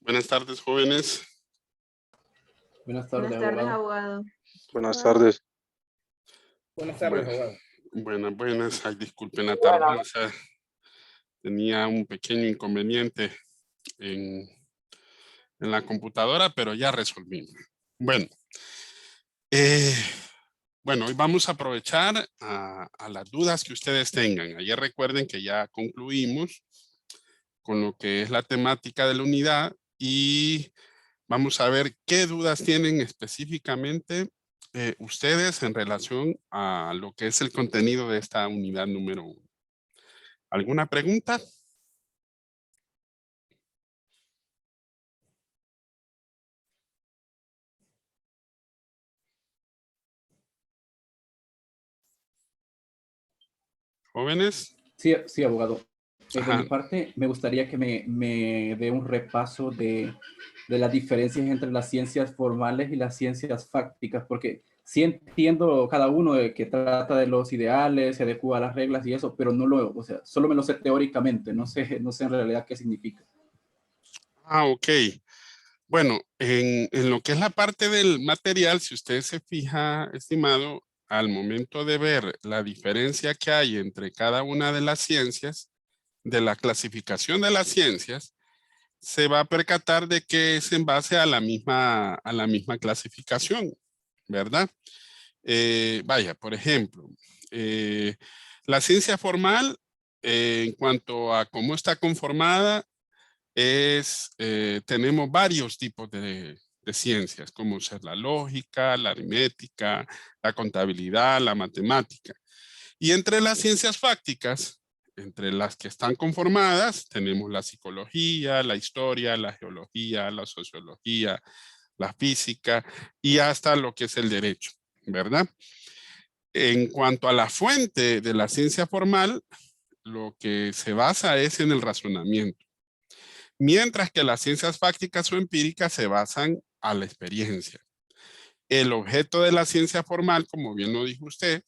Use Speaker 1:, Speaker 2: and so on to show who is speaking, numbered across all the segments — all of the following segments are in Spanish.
Speaker 1: Buenas tardes, jóvenes.
Speaker 2: Buenas tardes,
Speaker 3: Buenas tardes,
Speaker 2: abogado.
Speaker 3: abogado.
Speaker 4: Buenas tardes.
Speaker 2: Buenas tardes,
Speaker 1: Bueno,
Speaker 2: abogado.
Speaker 1: buenas. Ay, disculpen la tardanza. Tenía un pequeño inconveniente en la computadora, pero ya resolvimos. Bueno, hoy vamos a aprovechar a las dudas que ustedes tengan. Ayer recuerden que ya concluimos con lo que es la temática de la unidad y vamos a ver qué dudas tienen específicamente ustedes en relación a lo que es el contenido de esta unidad número 1. ¿Alguna pregunta? ¿Jóvenes?
Speaker 2: Sí, abogado. De
Speaker 1: Ajá.
Speaker 2: mi parte, me gustaría que me dé un repaso de las diferencias entre las ciencias formales y las ciencias fácticas, porque sí entiendo cada uno de que trata de los ideales, se adecua a las reglas y eso, pero solo me lo sé teóricamente, no sé en realidad qué significa.
Speaker 1: Ok. Bueno, en lo que es la parte del material, si usted se fija, estimado, al momento de ver la diferencia que hay entre cada una de las ciencias, de la clasificación de las ciencias, se va a percatar de que es en base a la misma clasificación, ¿verdad? Vaya, por ejemplo, la ciencia formal, en cuanto a cómo está conformada, tenemos varios tipos de ciencias, como ser la lógica, la aritmética, la contabilidad, la matemática. Y entre las ciencias fácticas, entre las que están conformadas, tenemos la psicología, la historia, la geología, la sociología, la física y hasta lo que es el derecho, ¿verdad? En cuanto a la fuente de la ciencia formal, lo que se basa es en el razonamiento, mientras que las ciencias fácticas o empíricas se basan a la experiencia. El objeto de la ciencia formal, como bien lo dijo usted,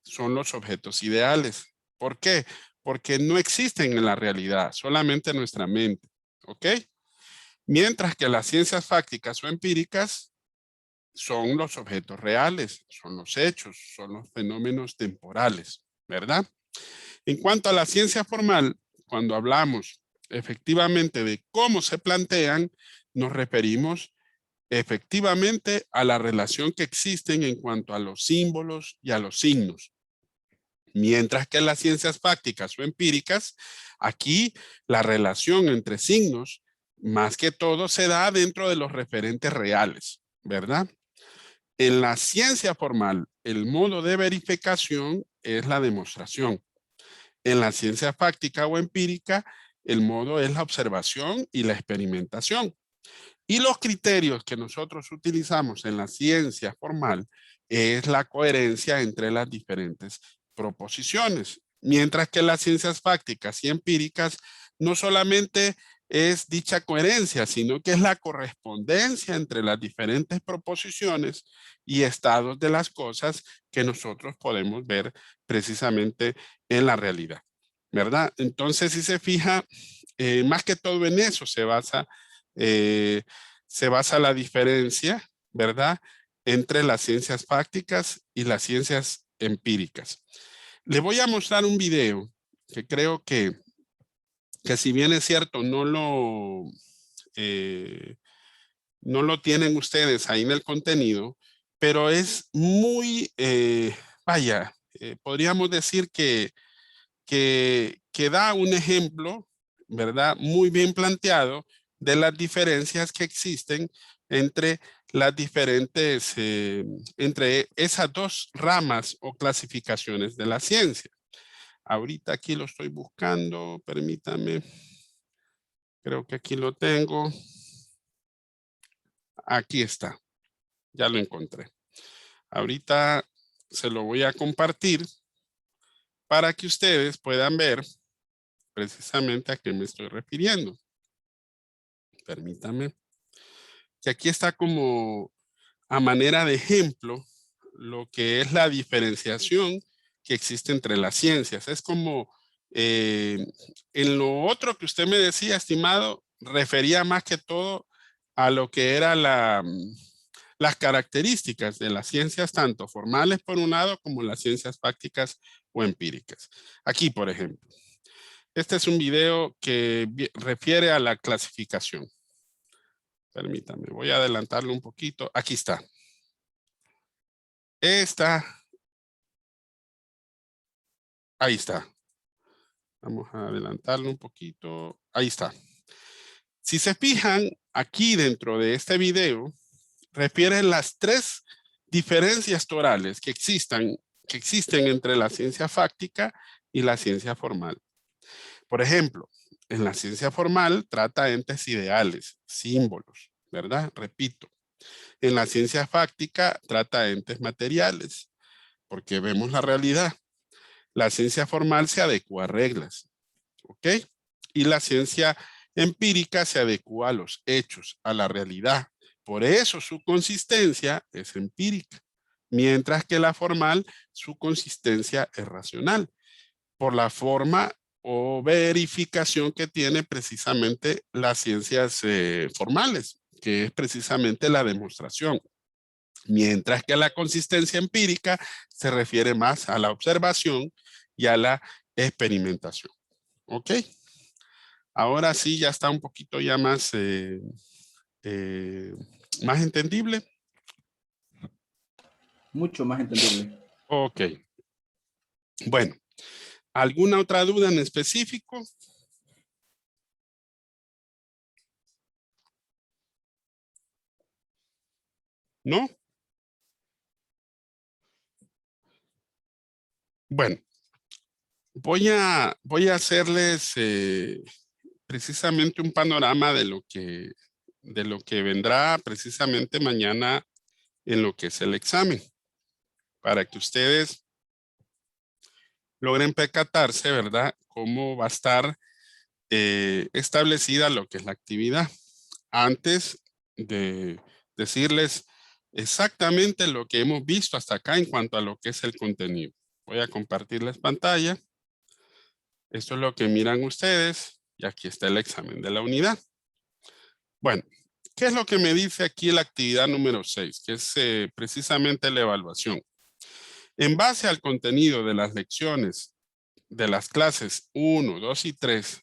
Speaker 1: son los objetos ideales. ¿Por qué? Porque no existen en la realidad, solamente en nuestra mente. ¿Ok? Mientras que las ciencias fácticas o empíricas son los objetos reales, son los hechos, son los fenómenos temporales, ¿verdad? En cuanto a la ciencia formal, cuando hablamos efectivamente de cómo se plantean, nos referimos efectivamente a la relación que existen en cuanto a los símbolos y a los signos. Mientras que en las ciencias fácticas o empíricas, aquí la relación entre signos, más que todo, se da dentro de los referentes reales, ¿verdad? En la ciencia formal, el modo de verificación es la demostración. En la ciencia fáctica o empírica, el modo es la observación y la experimentación. Y los criterios que nosotros utilizamos en la ciencia formal es la coherencia entre las diferentes proposiciones. Mientras que las ciencias fácticas y empíricas no solamente es dicha coherencia, sino que es la correspondencia entre las diferentes proposiciones y estados de las cosas que nosotros podemos ver precisamente en la realidad, ¿verdad? Entonces, si se fija, más que todo en eso se basa la diferencia, ¿verdad? Entre las ciencias fácticas y las ciencias empíricas. Le voy a mostrar un video que creo que si bien es cierto, no lo tienen ustedes ahí en el contenido, pero es muy, podríamos decir que da un ejemplo, ¿verdad? Muy bien planteado de las diferencias que existen entre las diferentes, entre esas dos ramas o clasificaciones de la ciencia. Ahorita aquí lo estoy buscando, permítame. Creo que aquí lo tengo. Aquí está. Ya lo encontré. Ahorita se lo voy a compartir para que ustedes puedan ver precisamente a qué me estoy refiriendo. Permítame. Que aquí está como a manera de ejemplo lo que es la diferenciación que existe entre las ciencias. Es como en lo otro que usted me decía, estimado, refería más que todo a lo que era las características de las ciencias, tanto formales por un lado, como las ciencias fácticas o empíricas. Aquí, por ejemplo, este es un video que refiere a la clasificación. Permítame, voy a adelantarlo un poquito. Aquí está. Ahí está. Vamos a adelantarlo un poquito. Ahí está. Si se fijan, aquí dentro de este video, refieren las 3 diferencias torales que existen entre la ciencia fáctica y la ciencia formal. Por ejemplo, en la ciencia formal trata entes ideales, símbolos, ¿verdad? Repito. En la ciencia fáctica trata entes materiales, porque vemos la realidad. La ciencia formal se adecua a reglas, ¿ok? Y la ciencia empírica se adecua a los hechos, a la realidad. Por eso su consistencia es empírica, mientras que la formal, su consistencia es racional, por la forma o verificación que tiene precisamente las ciencias formales, que es precisamente la demostración. Mientras que la consistencia empírica se refiere más a la observación y a la experimentación. ¿Ok? Ahora sí ya está un poquito ya más, más entendible.
Speaker 2: Mucho más entendible.
Speaker 1: Ok. Bueno, ¿alguna otra duda en específico? ¿No? Bueno, voy a hacerles precisamente un panorama de lo que vendrá precisamente mañana en lo que es el examen, para que ustedes logren percatarse, ¿verdad? Cómo va a estar establecida lo que es la actividad. Antes de decirles exactamente lo que hemos visto hasta acá en cuanto a lo que es el contenido. Voy a compartirles pantalla. Esto es lo que miran ustedes y aquí está el examen de la unidad. Bueno, ¿qué es lo que me dice aquí la actividad número 6? Que es precisamente la evaluación. En base al contenido de las lecciones de las clases 1, 2 y 3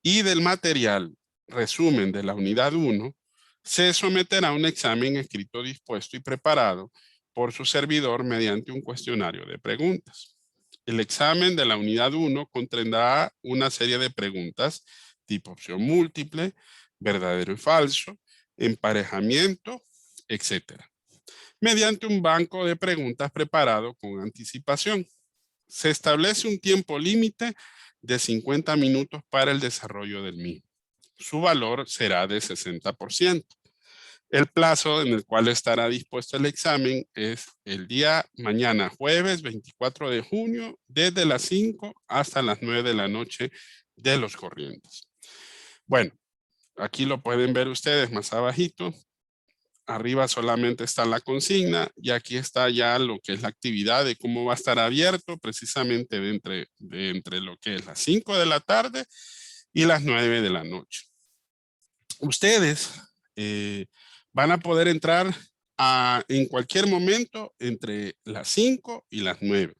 Speaker 1: y del material resumen de la unidad 1, se someterá a un examen escrito, dispuesto y preparado por su servidor mediante un cuestionario de preguntas. El examen de la unidad 1 contendrá una serie de preguntas tipo opción múltiple, verdadero y falso, emparejamiento, etc. Mediante un banco de preguntas preparado con anticipación. Se establece un tiempo límite de 50 minutos para el desarrollo del mismo. Su valor será de 60%. El plazo en el cual estará dispuesto el examen es el día mañana, jueves 24 de junio, desde las 5 hasta las 9 de la noche de los corrientes. Bueno, aquí lo pueden ver ustedes más abajito. Arriba solamente está la consigna y aquí está ya lo que es la actividad de cómo va a estar abierto precisamente de entre lo que es las 5 de la tarde y las 9 de la noche. Ustedes van a poder entrar en cualquier momento entre las 5 y las 9.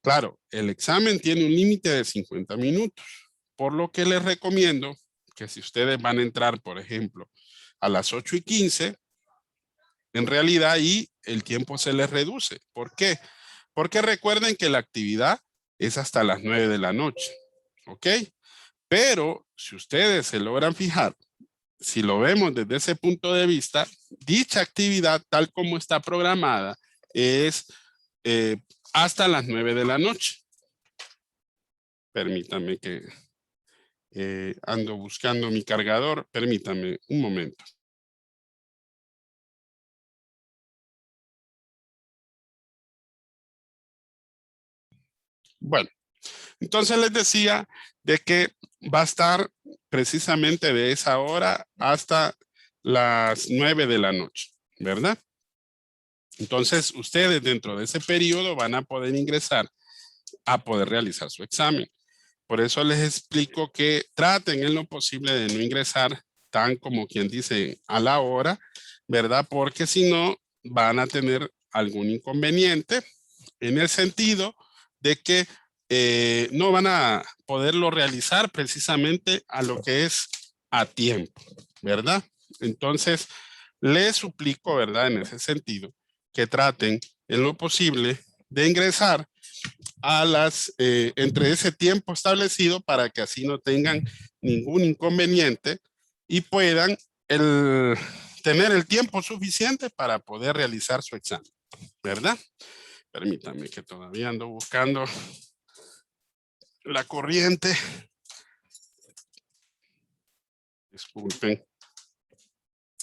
Speaker 1: Claro, el examen tiene un límite de 50 minutos, por lo que les recomiendo que si ustedes van a entrar, por ejemplo, a las 8:15, en realidad ahí el tiempo se les reduce. ¿Por qué? Porque recuerden que la actividad es hasta las 9 de la noche. ¿Ok? Pero si ustedes se logran fijar, si lo vemos desde ese punto de vista, dicha actividad tal como está programada es hasta las 9 de la noche. Permítame que ando buscando mi cargador. Permítame un momento. Bueno, entonces les decía de que va a estar precisamente de esa hora hasta las 9 de la noche, ¿verdad? Entonces ustedes dentro de ese periodo van a poder ingresar a poder realizar su examen. Por eso les explico que traten en lo posible de no ingresar tan como quien dice a la hora, ¿verdad? Porque si no van a tener algún inconveniente en el sentido de que no van a poderlo realizar precisamente a lo que es a tiempo, ¿verdad? Entonces, les suplico, ¿verdad? En ese sentido, que traten en lo posible de ingresar a entre ese tiempo establecido para que así no tengan ningún inconveniente y puedan tener el tiempo suficiente para poder realizar su examen, ¿verdad? Permítanme que todavía ando buscando la corriente. Disculpen.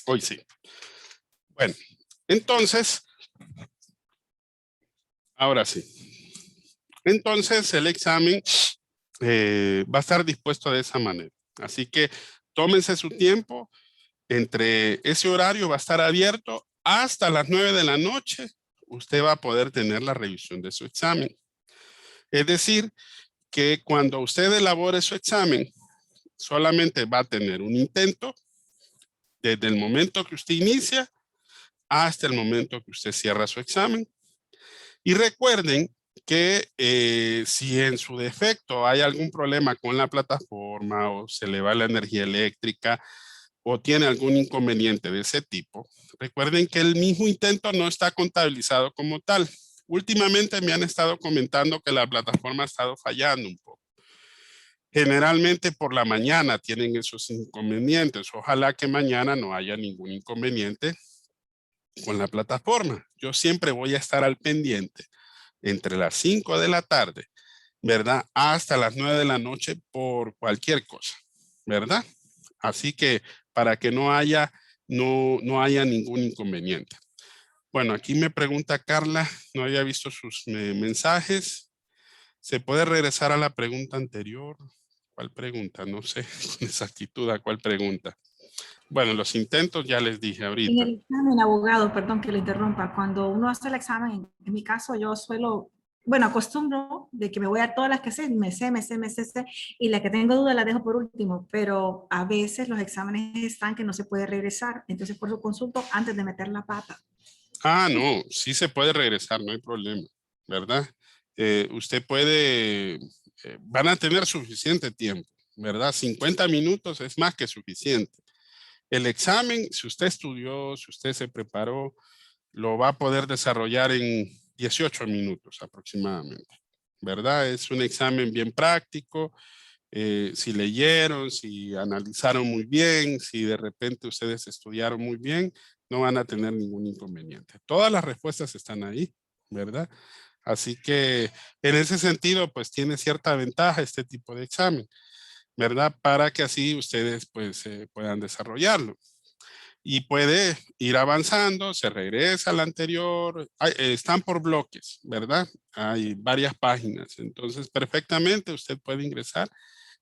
Speaker 1: Hoy sí. Bueno, entonces, ahora sí. Entonces el examen va a estar dispuesto de esa manera. Así que tómense su tiempo. Entre ese horario va a estar abierto hasta las 9 de la noche. Usted va a poder tener la revisión de su examen. Es decir, que cuando usted elabore su examen, solamente va a tener un intento desde el momento que usted inicia hasta el momento que usted cierra su examen. Y recuerden que si en su defecto hay algún problema con la plataforma o se le va la energía eléctrica o tiene algún inconveniente de ese tipo, recuerden que el mismo intento no está contabilizado como tal. Últimamente me han estado comentando que la plataforma ha estado fallando un poco. Generalmente por la mañana tienen esos inconvenientes. Ojalá que mañana no haya ningún inconveniente con la plataforma. Yo siempre voy a estar al pendiente entre las 5 de la tarde, ¿verdad? Hasta las 9 de la noche por cualquier cosa, ¿verdad? Así que para que no haya ningún inconveniente. Bueno, aquí me pregunta Carla, no había visto sus mensajes. ¿Se puede regresar a la pregunta anterior? ¿Cuál pregunta? No sé con exactitud a cuál pregunta. Bueno, los intentos ya les dije
Speaker 3: En
Speaker 1: ahorita.
Speaker 3: el examen, abogado, perdón que le interrumpa, cuando uno hace el examen, en mi caso yo suelo, bueno, acostumbro de que me voy a todas las que sé, sé, y la que tengo duda la dejo por último, pero a veces los exámenes están que no se puede regresar, entonces por eso consulto antes de meter la pata.
Speaker 1: Ah, no, sí se puede regresar, no hay problema, ¿verdad? Usted puede, van a tener suficiente tiempo, ¿verdad? 50 minutos es más que suficiente. El examen, si usted estudió, si usted se preparó, lo va a poder desarrollar en 18 minutos aproximadamente, ¿verdad? Es un examen bien práctico. Si leyeron, si analizaron muy bien, si de repente ustedes estudiaron muy bien, no van a tener ningún inconveniente. Todas las respuestas están ahí, ¿verdad? Así que en ese sentido, pues tiene cierta ventaja este tipo de examen, ¿verdad? Para que así ustedes pues puedan desarrollarlo. Y puede ir avanzando, se regresa al anterior, están por bloques, ¿verdad? Hay varias páginas, entonces perfectamente usted puede ingresar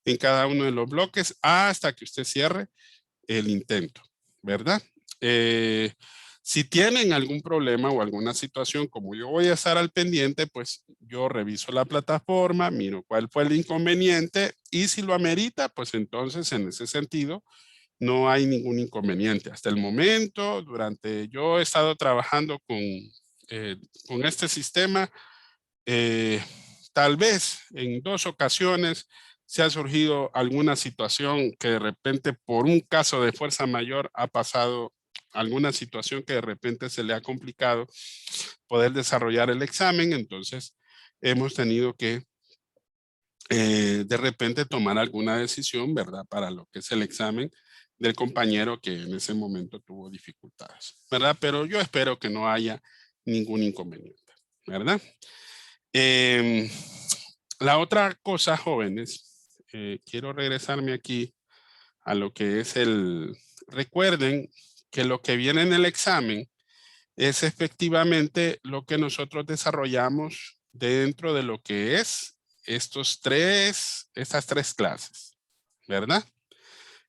Speaker 1: en cada uno de los bloques hasta que usted cierre el intento, ¿verdad? Si tienen algún problema o alguna situación, como yo voy a estar al pendiente, pues yo reviso la plataforma, miro cuál fue el inconveniente y si lo amerita, pues entonces en ese sentido no hay ningún inconveniente. Hasta el momento, yo he estado trabajando con este sistema, tal vez en 2 ocasiones se ha surgido alguna situación que de repente por un caso de fuerza mayor ha pasado alguna situación que de repente se le ha complicado poder desarrollar el examen, entonces hemos tenido que de repente tomar alguna decisión, ¿verdad? Para lo que es el examen del compañero que en ese momento tuvo dificultades, ¿verdad? Pero yo espero que no haya ningún inconveniente, ¿verdad? La otra cosa, jóvenes, quiero regresarme aquí a lo que es recuerden que lo que viene en el examen es efectivamente lo que nosotros desarrollamos dentro de lo que es estas 3 clases, ¿verdad?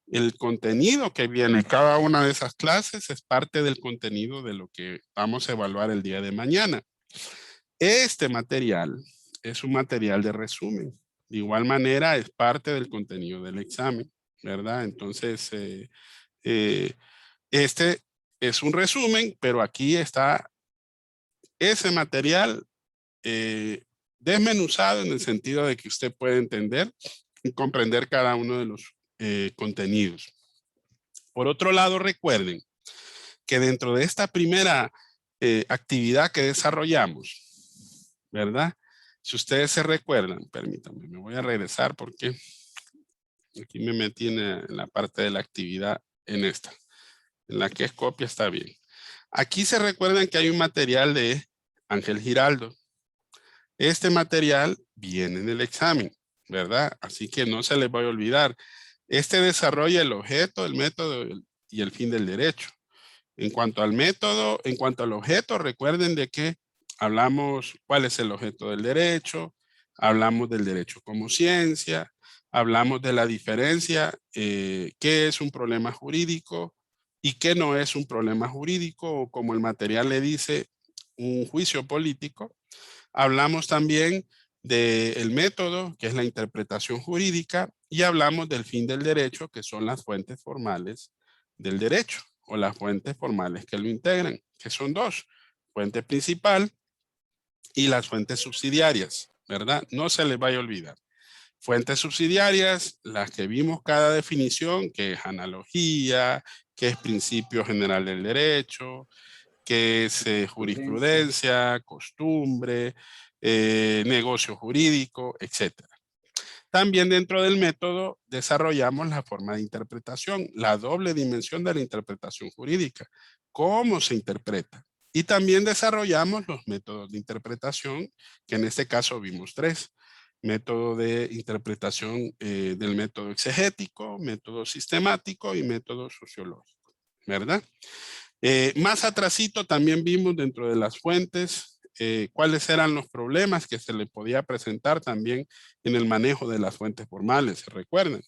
Speaker 1: El contenido que viene en cada una de esas clases es parte del contenido de lo que vamos a evaluar el día de mañana. Este material es un material de resumen, De igual manera, es parte del contenido del examen, ¿verdad? Entonces, este es un resumen, pero aquí está ese material desmenuzado en el sentido de que usted puede entender y comprender cada uno de los contenidos. Por otro lado, recuerden que dentro de esta primera actividad que desarrollamos, ¿verdad? Si ustedes se recuerdan, permítanme, me voy a regresar porque aquí me metí en la parte de la actividad en esta. En la que es copia está bien. Aquí se recuerdan que hay un material de Ángel Giraldo. Este material viene en el examen, ¿verdad? Así que no se les vaya a olvidar. Este desarrolla el objeto, el método y el fin del derecho. En cuanto al método, en cuanto al objeto, recuerden de que hablamos cuál es el objeto del derecho, hablamos del derecho como ciencia, hablamos de la diferencia, qué es un problema jurídico y qué no es un problema jurídico, o como el material le dice, un juicio político. Hablamos también del método, que es la interpretación jurídica, y hablamos del fin del derecho, que son las fuentes formales del derecho, o las fuentes formales que lo integran, que son dos, fuente principal y las fuentes subsidiarias, ¿verdad? No se les vaya a olvidar. Fuentes subsidiarias, las que vimos cada definición, que es analogía, que es principio general del derecho, que es jurisprudencia, costumbre, negocio jurídico, etc. También dentro del método desarrollamos la forma de interpretación, la doble dimensión de la interpretación jurídica, cómo se interpreta. Y también desarrollamos los métodos de interpretación, que en este caso vimos tres. Método de interpretación del método exegético, método sistemático y método sociológico, ¿verdad? Más atrasito también vimos dentro de las fuentes cuáles eran los problemas que se le podía presentar también en el manejo de las fuentes formales. ¿Se recuerdan?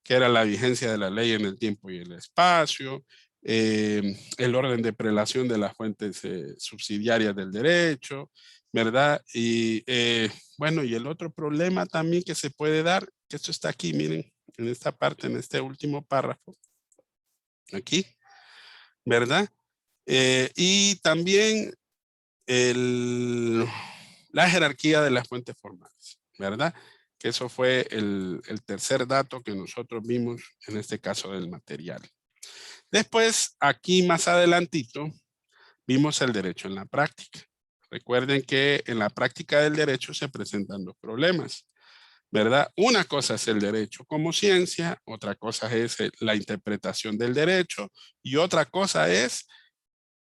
Speaker 1: Que era la vigencia de la ley en el tiempo y el espacio, el orden de prelación de las fuentes subsidiarias del derecho, ¿verdad? Y bueno, y el otro problema también que se puede dar, que esto está aquí, miren, en esta parte, en este último párrafo, aquí, ¿verdad? Y también la jerarquía de las fuentes formales, ¿verdad? Que eso fue el tercer dato que nosotros vimos en este caso del material. Después, aquí más adelantito, vimos el derecho en la práctica. Recuerden que en la práctica del derecho se presentan dos problemas, ¿verdad? Una cosa es el derecho como ciencia, otra cosa es la interpretación del derecho y otra cosa es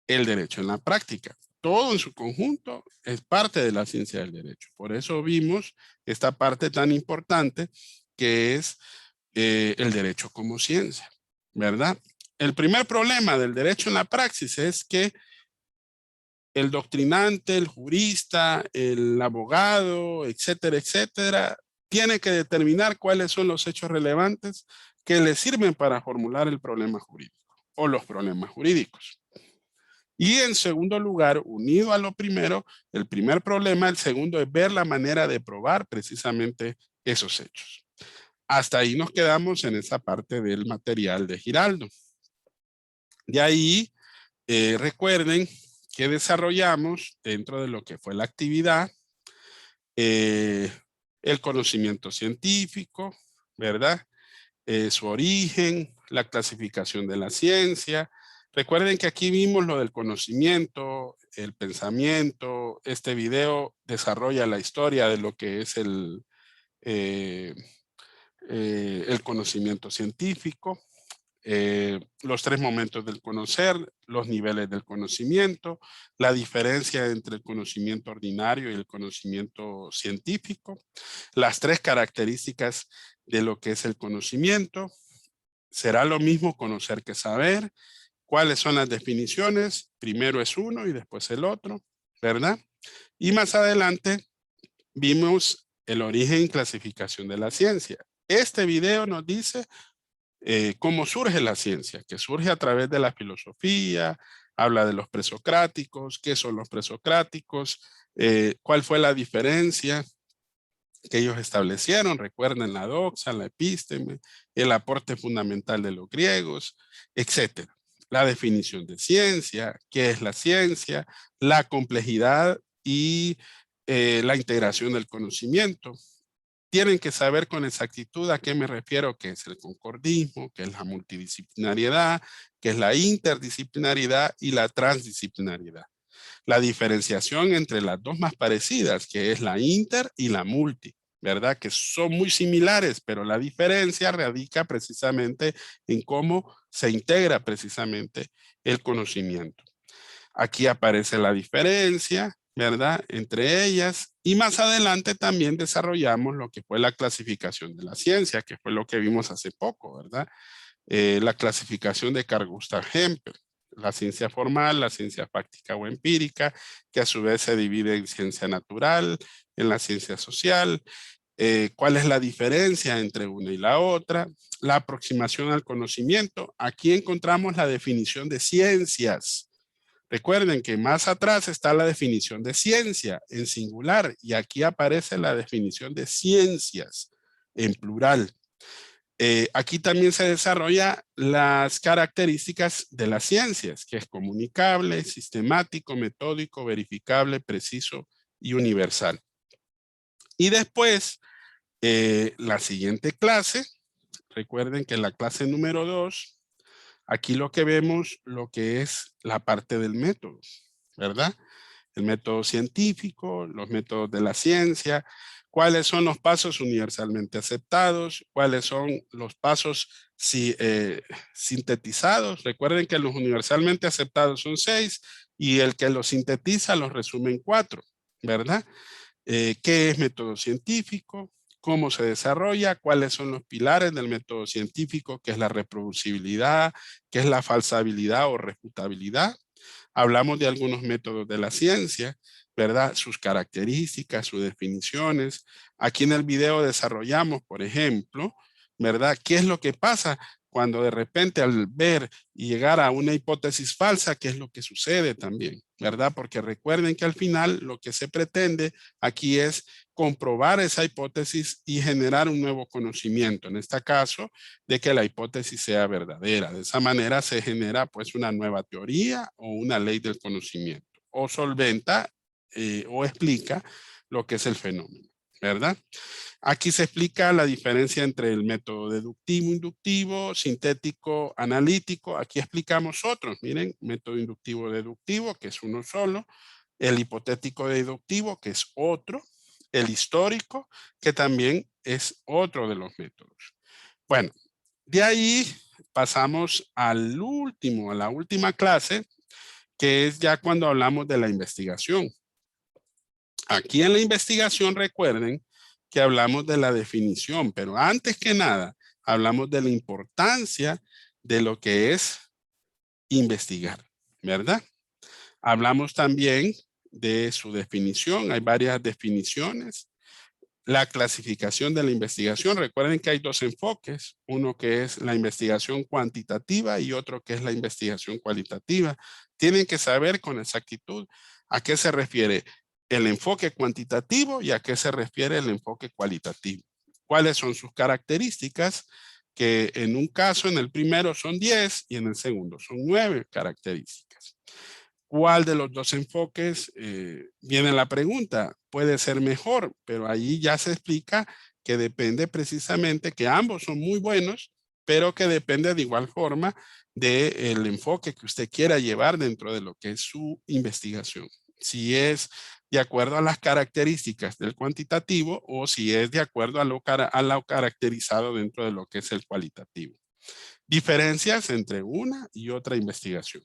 Speaker 1: el derecho en la práctica. Todo en su conjunto es parte de la ciencia del derecho. Por eso vimos esta parte tan importante que es el derecho como ciencia, ¿verdad? El primer problema del derecho en la praxis es que el doctrinante, el jurista, el abogado, etcétera, etcétera, tiene que determinar cuáles son los hechos relevantes que le sirven para formular el problema jurídico o los problemas jurídicos. Y en segundo lugar, unido a lo primero, el primer problema, el segundo es ver la manera de probar precisamente esos hechos. Hasta ahí nos quedamos en esa parte del material de Giraldo. De ahí, recuerden que desarrollamos dentro de lo que fue la actividad, el conocimiento científico, ¿verdad? Su origen, la clasificación de la ciencia. Recuerden que aquí vimos lo del conocimiento, el pensamiento. Este video desarrolla la historia de lo que es el conocimiento científico. Los tres momentos del conocer, los niveles del conocimiento, la diferencia entre el conocimiento ordinario y el conocimiento científico, las tres características de lo que es el conocimiento. Será lo mismo conocer que saber. ¿Cuáles son las definiciones? Primero es uno y después el otro, ¿verdad? Y más adelante vimos el origen y clasificación de la ciencia. Este video nos dice cómo surge la ciencia, que surge a través de la filosofía, habla de los presocráticos, qué son los presocráticos, cuál fue la diferencia que ellos establecieron. Recuerden la doxa, la epísteme, el aporte fundamental de los griegos, etc. La definición de ciencia, qué es la ciencia, la complejidad y la integración del conocimiento. Tienen que saber con exactitud a qué me refiero, qué es el concordismo, qué es la multidisciplinariedad, qué es la interdisciplinariedad y la transdisciplinariedad. La diferenciación entre las dos más parecidas, que es la inter y la multi, ¿verdad? Que son muy similares, pero la diferencia radica precisamente en cómo se integra precisamente el conocimiento. Aquí aparece la diferencia, ¿verdad? Entre ellas, y más adelante también desarrollamos lo que fue la clasificación de la ciencia, que fue lo que vimos hace poco, ¿verdad? La clasificación de Carl Gustav Hempel, la ciencia formal, la ciencia fáctica o empírica, que a su vez se divide en ciencia natural, en la ciencia social, cuál es la diferencia entre una y la otra, la aproximación al conocimiento. Aquí encontramos la definición de ciencias. Recuerden que más atrás está la definición de ciencia en singular y aquí aparece la definición de ciencias en plural. Aquí también se desarrolla las características de las ciencias, que es comunicable, sistemático, metódico, verificable, preciso y universal. Y después, la siguiente clase, recuerden que la clase número 2, aquí lo que vemos, lo que es la parte del método, ¿verdad? El método científico, los métodos de la ciencia, cuáles son los pasos universalmente aceptados, cuáles son los pasos sintetizados. Recuerden que los universalmente aceptados son 6 y el que los sintetiza los resume en 4, ¿verdad? ¿Qué es método científico? ¿Cómo se desarrolla? ¿Cuáles son los pilares del método científico? ¿Qué es la reproducibilidad? ¿Qué es la falsabilidad o refutabilidad? Hablamos de algunos métodos de la ciencia, ¿verdad? Sus características, sus definiciones. Aquí en el video desarrollamos, por ejemplo, ¿verdad? ¿Qué es lo que pasa cuando de repente al ver y llegar a una hipótesis falsa, qué es lo que sucede también, ¿verdad? Porque recuerden que al final lo que se pretende aquí es comprobar esa hipótesis y generar un nuevo conocimiento, en este caso, de que la hipótesis sea verdadera. De esa manera se genera pues una nueva teoría o una ley del conocimiento, o solventa o explica lo que es el fenómeno, ¿verdad? Aquí se explica la diferencia entre el método deductivo, inductivo, sintético, analítico. Aquí explicamos otros, miren, método inductivo deductivo, que es uno solo, el hipotético deductivo, que es otro, el histórico, que también es otro de los métodos. Bueno, de ahí pasamos al último, a la última clase, que es ya cuando hablamos de la investigación. Aquí en la investigación recuerden que hablamos de la definición, pero antes que nada hablamos de la importancia de lo que es investigar, ¿verdad? Hablamos también de su definición, hay varias definiciones. La clasificación de la investigación, recuerden que hay dos enfoques, uno que es la investigación cuantitativa y otro que es la investigación cualitativa. Tienen que saber con exactitud a qué se refiere el enfoque cuantitativo y a qué se refiere el enfoque cualitativo. ¿Cuáles son sus características? Que en un caso, en el primero son 10 y en el segundo son 9 características. ¿Cuál de los dos enfoques? Viene la pregunta, puede ser mejor, pero ahí ya se explica que depende precisamente que ambos son muy buenos, pero que depende de igual forma del enfoque que usted quiera llevar dentro de lo que es su investigación. Si es de acuerdo a las características del cuantitativo o si es de acuerdo a lo caracterizado dentro de lo que es el cualitativo. Diferencias entre una y otra investigación.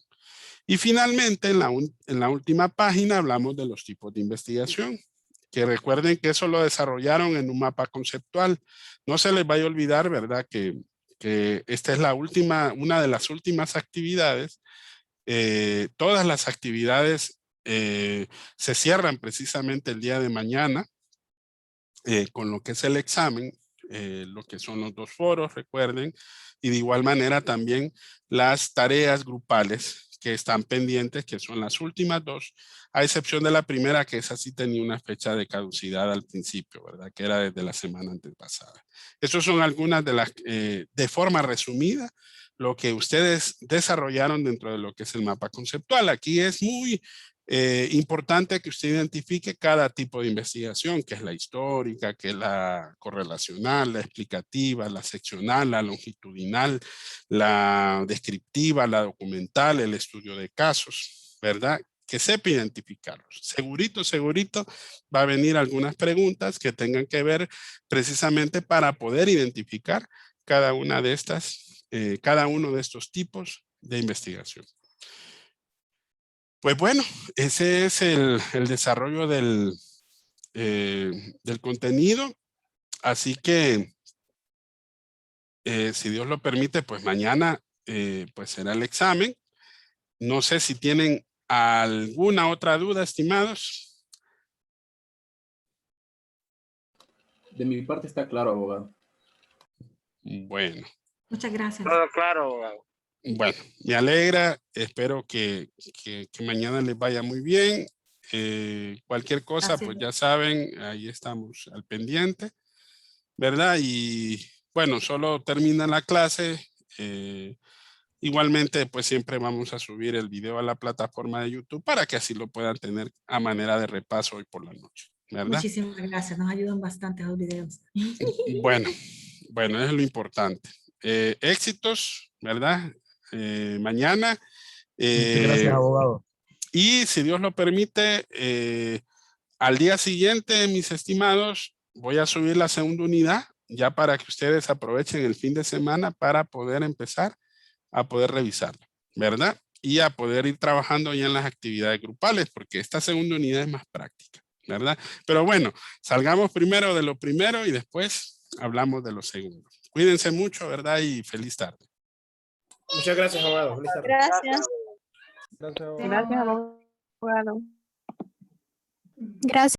Speaker 1: Y finalmente, en la última página hablamos de los tipos de investigación, que recuerden que eso lo desarrollaron en un mapa conceptual. No se les vaya a olvidar, ¿verdad? Que esta es una de las últimas actividades. Todas las actividades se cierran precisamente el día de mañana con lo que es el examen, lo que son los 2 foros, recuerden, y de igual manera también las tareas grupales que están pendientes, que son las últimas dos, a excepción de la primera, que esa sí tenía una fecha de caducidad al principio, ¿verdad? Que era desde la semana antepasada. Esas son algunas de las, de forma resumida, lo que ustedes desarrollaron dentro de lo que es el mapa conceptual. Aquí es muy importante que usted identifique cada tipo de investigación, que es la histórica, que es la correlacional, la explicativa, la seccional, la longitudinal, la descriptiva, la documental, el estudio de casos, ¿verdad? Que sepa identificarlos. Segurito, segurito va a venir algunas preguntas que tengan que ver precisamente para poder identificar cada una de estas, cada uno de estos tipos de investigación. Pues bueno, ese es el desarrollo del contenido. Así que, si Dios lo permite, pues mañana pues será el examen. No sé si tienen alguna otra duda, estimados.
Speaker 2: De mi parte está claro, abogado.
Speaker 1: Bueno.
Speaker 3: Muchas gracias.
Speaker 4: Todo claro, abogado.
Speaker 1: Bueno, me alegra. Espero que mañana les vaya muy bien. Cualquier cosa,
Speaker 3: Gracias.
Speaker 1: pues ya saben, ahí estamos al pendiente, ¿verdad? Y bueno, solo termina la clase. Igualmente, pues siempre vamos a subir el video a la plataforma de YouTube para que así lo puedan tener a manera de repaso hoy por la noche, ¿verdad?
Speaker 3: Muchísimas gracias. Nos ayudan bastante los videos.
Speaker 1: Bueno, eso es lo importante. Éxitos, ¿verdad? Mañana.
Speaker 5: Muchas gracias, abogado.
Speaker 1: Y si Dios lo permite, al día siguiente, mis estimados, voy a subir la segunda unidad ya para que ustedes aprovechen el fin de semana para poder empezar a poder revisarla, ¿verdad? Y a poder ir trabajando ya en las actividades grupales, porque esta segunda unidad es más práctica, ¿verdad? Pero bueno, salgamos primero de lo primero y después hablamos de lo segundo. Cuídense mucho, ¿verdad? Y feliz tarde.
Speaker 4: Muchas gracias, abogado. Feliz tarde.
Speaker 6: Gracias.
Speaker 5: Gracias, abogado.
Speaker 6: Gracias, abogado. Gracias.